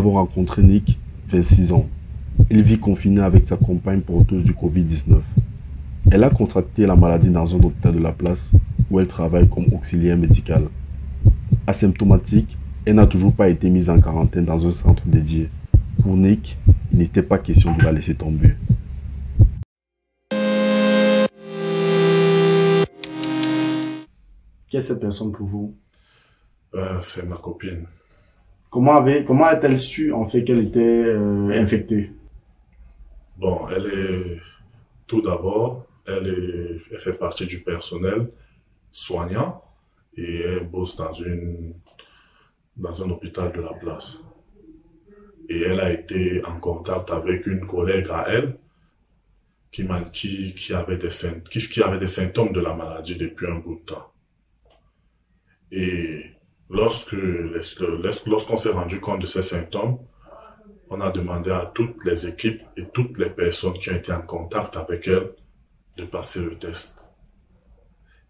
avons rencontré Nick, 26 ans. Il vit confiné avec sa compagne porteuse du Covid-19. Elle a contracté la maladie dans un hôpital de la place où elle travaille comme auxiliaire médical. Asymptomatique, elle n'a toujours pas été mise en quarantaine dans un centre dédié. Pour Nick, il n'était pas question de la laisser tomber. Qui est cette personne pour vous? C'est ma copine. Comment a-t-elle su en fait qu'elle était infectée? Bon, tout d'abord, elle fait partie du personnel soignant et elle bosse dans un hôpital de la place. Et elle a été en contact avec une collègue à elle qui avait des symptômes de la maladie depuis un bout de temps. Et lorsqu'on s'est rendu compte de ces symptômes, on a demandé à toutes les équipes et toutes les personnes qui ont été en contact avec elle de passer le test.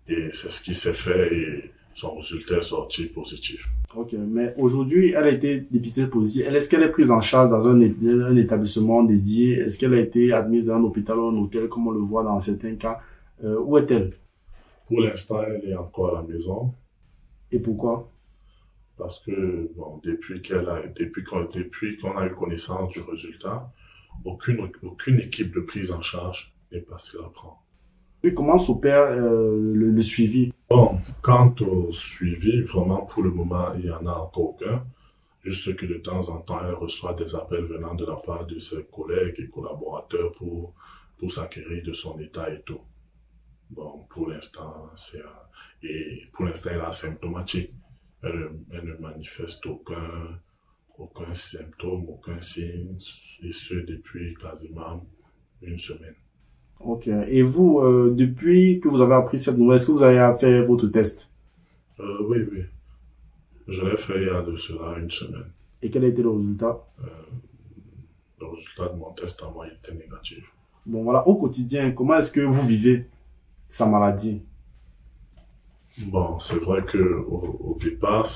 Et c'est ce qui s'est fait et son résultat est sorti positif. Ok, mais aujourd'hui, elle a été dépistée positive. Est-ce qu'elle est prise en charge dans un établissement dédié? Est-ce qu'elle a été admise dans un hôpital ou un hôtel, comme on le voit dans certains cas? Où est-elle? Pour l'instant, elle est encore à la maison. Et pourquoi? Parce que bon, depuis qu'on a eu connaissance du résultat, aucune équipe de prise en charge n'est passée la prendre. Et comment s'opère le suivi? Bon, quant au suivi, vraiment pour le moment, il n'y en a encore aucun. Juste que de temps en temps, elle reçoit des appels venant de la part de ses collègues et collaborateurs pour s'acquérir de son état et tout. Bon, pour l'instant, elle est asymptomatique. Elle ne manifeste aucun symptôme, aucun signe, et ce depuis quasiment une semaine. Ok. Et vous, depuis que vous avez appris cette nouvelle, est-ce que vous avez fait votre test? Oui. Je l'ai fait il y a de cela une semaine. Et quel a été le résultat? Le résultat de mon test à moi était négatif. Bon, voilà, au quotidien, comment est-ce que vous vivez sa maladie? Bon, c'est vrai que au départ,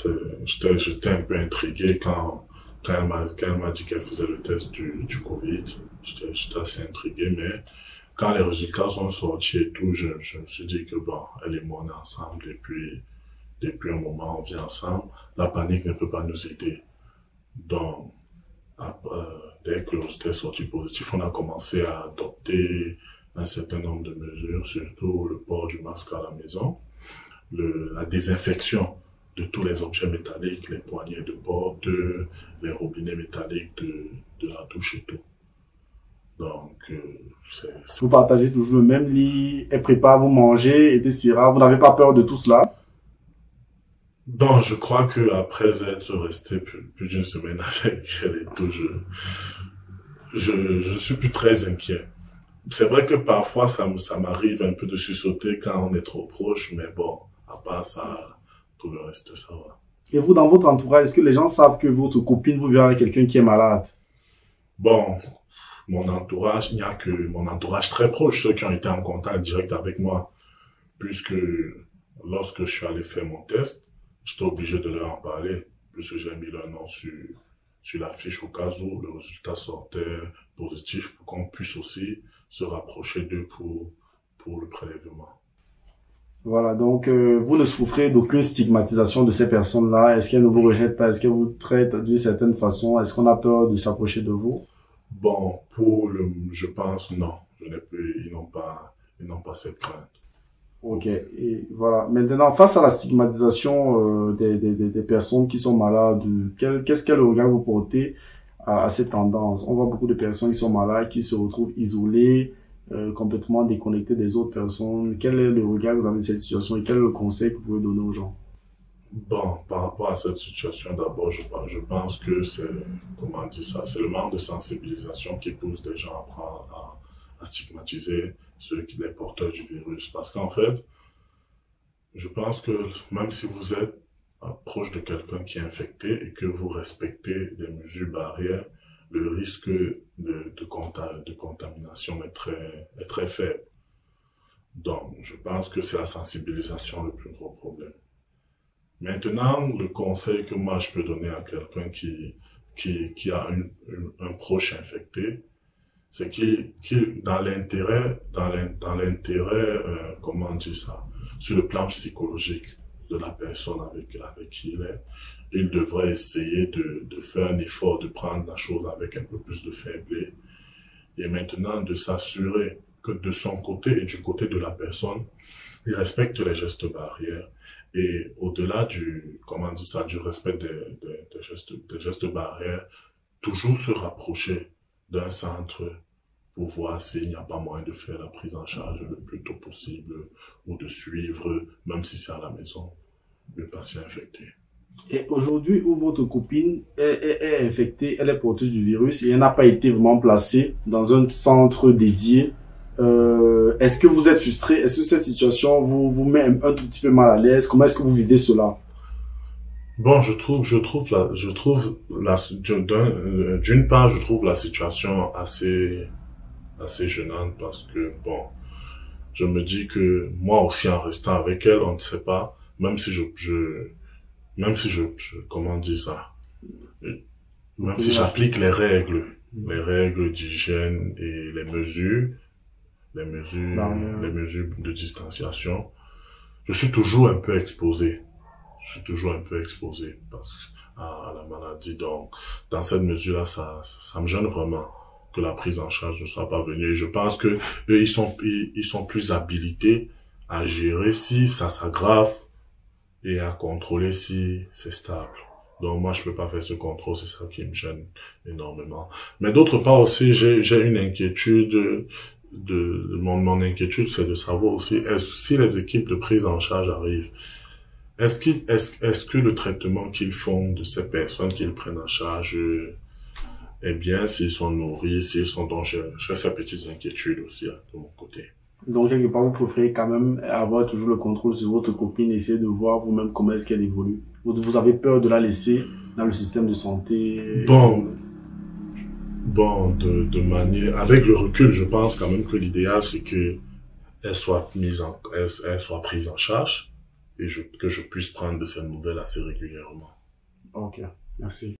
j'étais un peu intrigué quand elle m'a dit qu'elle faisait le test du Covid. J'étais assez intrigué, mais quand les résultats sont sortis et tout, je me suis dit que bon, elle et moi on est ensemble depuis un moment, on vit ensemble. La panique ne peut pas nous aider. Donc, dès que le résultat est sorti positif, on a commencé à adopter un certain nombre de mesures, surtout le port du masque à la maison, la désinfection de tous les objets métalliques, les poignées de porte, les robinets métalliques de la douche et tout. Donc, Vous partagez toujours le même lit, elle prépare, vous mangez, etc. Vous n'avez pas peur de tout cela? Donc, je crois que après être resté plus d'une semaine avec elle et tout, je suis plus très inquiet. C'est vrai que parfois, ça m'arrive un peu de sursauter quand on est trop proche, mais bon, à part ça, tout le reste, ça va. Et vous, dans votre entourage, est-ce que les gens savent que votre copine vous verra avec quelqu'un qui est malade? Bon, mon entourage, il n'y a que mon entourage très proche, ceux qui ont été en contact direct avec moi, puisque lorsque je suis allé faire mon test, j'étais obligé de leur en parler, puisque j'ai mis leur nom sur la fiche au cas où le résultat sortait positif, pour qu'on puisse aussi se rapprocher d'eux pour le prélèvement. Voilà, donc vous ne souffrez d'aucune stigmatisation de ces personnes-là. Est-ce qu'elles ne vous rejettent pas? Est-ce qu'elles vous traitent d'une certaine façon? Est-ce qu'on a peur de s'approcher de vous? Bon, je pense non. Ils n'ont pas cette crainte. Ok, et voilà. Maintenant, face à la stigmatisation des personnes qui sont malades, quel regard vous portez à cette tendance? On voit beaucoup de personnes qui sont malades, qui se retrouvent isolées, complètement déconnectées des autres personnes. Quel est le regard que vous avez de cette situation et quel est le conseil que vous pouvez donner aux gens? Bon, par rapport à cette situation, d'abord, je pense que c'est le manque de sensibilisation qui pousse des gens à stigmatiser les porteurs du virus. Parce qu'en fait, je pense que même si vous êtes proche de quelqu'un qui est infecté et que vous respectez des mesures barrières, le risque de contamination est très faible. Donc, je pense que c'est la sensibilisation le plus gros problème. Maintenant, le conseil que moi je peux donner à quelqu'un qui qui a un proche infecté, c'est qu'il dans l'intérêt, comment on dit ça, sur le plan psychologique de la personne avec qui il devrait essayer de faire un effort, de prendre la chose avec un peu plus de faiblesse, et maintenant de s'assurer que de son côté et du côté de la personne, il respecte les gestes barrières. Et au-delà comment on dit ça, du respect des gestes barrières, toujours se rapprocher d'un centre pour voir s'il n'y a pas moyen de faire la prise en charge le plus tôt possible ou de suivre, même si c'est à la maison, le patient infecté. Et aujourd'hui, où votre copine est infectée, elle est porteuse du virus et elle n'a pas été vraiment placée dans un centre dédié, est-ce que vous êtes frustré? Est-ce que cette situation vous met un tout petit peu mal à l'aise? Comment est-ce que vous vivez cela? Bon, d'une part, je trouve la situation assez gênante parce que, bon, je me dis que moi aussi en restant avec elle, on ne sait pas, même si comment dire ça, même si j'applique les règles d'hygiène et les mesures de distanciation, je suis toujours un peu exposé. À la maladie. Donc, dans cette mesure-là, ça me gêne vraiment que la prise en charge ne soit pas venue. Et je pense que eux, ils sont plus habilités à gérer si ça s'aggrave et à contrôler si c'est stable. Donc, moi, je peux pas faire ce contrôle, c'est ça qui me gêne énormément. Mais d'autre part aussi, j'ai une inquiétude mon inquiétude, c'est de savoir aussi, si les équipes de prise en charge arrivent, est-ce que le traitement qu'ils font de ces personnes qu'ils prennent en charge est bien, s'ils sont nourris, s'ils sont donc j'ai ces petites inquiétudes aussi de mon côté. Donc, quelque part, vous préférez quand même avoir toujours le contrôle sur votre copine, essayer de voir vous-même comment est-ce qu'elle évolue. Vous avez peur de la laisser dans le système de santé? Bon, de manière, avec le recul, je pense quand même que l'idéal, c'est que elle soit prise en charge et que je puisse prendre de ses nouvelles assez régulièrement. Ok, merci.